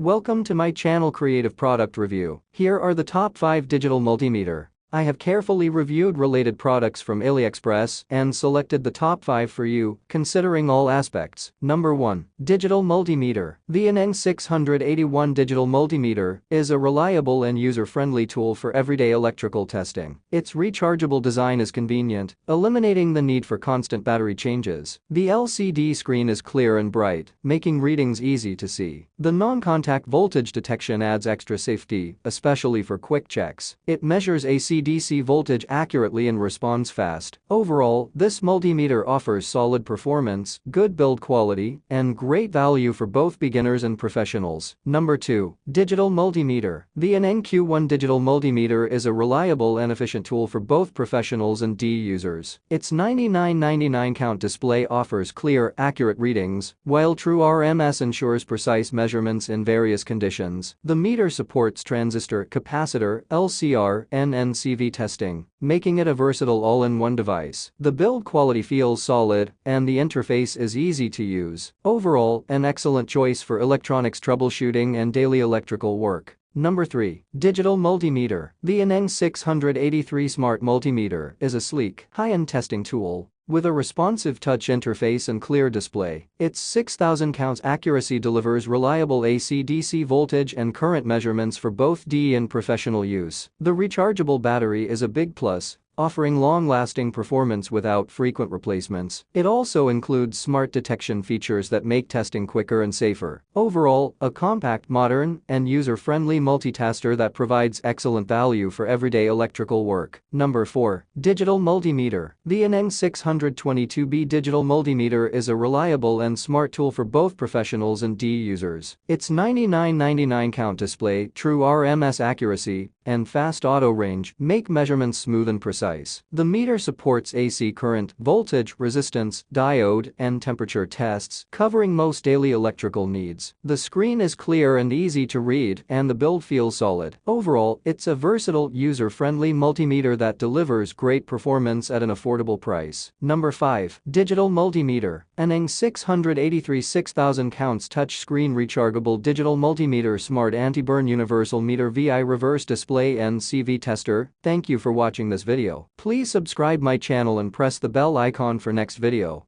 Welcome to my channel Creative Product Review. Here are the top 5 digital multimeter. I have carefully reviewed related products from AliExpress and selected the top 5 for you, considering all aspects. Number 1. Digital Multimeter. The NN681 Digital Multimeter is a reliable and user-friendly tool for everyday electrical testing. Its rechargeable design is convenient, eliminating the need for constant battery changes. The LCD screen is clear and bright, making readings easy to see. The non-contact voltage detection adds extra safety, especially for quick checks. It measures AC/DC voltage accurately and responds fast. Overall, this multimeter offers solid performance, good build quality, and great value for both beginners and professionals. Number 2. Digital Multimeter. The NNQ1 Digital Multimeter is a reliable and efficient tool for both professionals and D users. Its 9999 count display offers clear, accurate readings, while true RMS ensures precise measurements in various conditions. The meter supports transistor, capacitor, LCR, and NCV testing, making it a versatile all-in-one device. The build quality feels solid, and the interface is easy to use. Overall, an excellent choice for electronics troubleshooting and daily electrical work. Number 3. Digital Multimeter. The NN683 Smart Multimeter is a sleek, high-end testing tool with a responsive touch interface and clear display. Its 6000 counts accuracy delivers reliable AC/DC voltage and current measurements for both D and professional use. The rechargeable battery is a big plus, offering long-lasting performance without frequent replacements. It also includes smart detection features that make testing quicker and safer. Overall, a compact, modern, and user-friendly multitasker that provides excellent value for everyday electrical work. Number 4. Digital Multimeter. The NN622B Digital Multimeter is a reliable and smart tool for both professionals and D users. Its 9999 count display, true RMS accuracy, and fast auto range make measurements smooth and precise. The meter supports AC current, voltage, resistance, diode, and temperature tests, covering most daily electrical needs. The screen is clear and easy to read, and the build feels solid. Overall, it's a versatile, user-friendly multimeter that delivers great performance at an affordable price. Number 5. Digital Multimeter. NN683 6000 counts touchscreen rechargeable digital multimeter smart anti-burn universal meter VI reverse display NCV tester. Thank you for watching this video. Please subscribe my channel and press the bell icon for next video.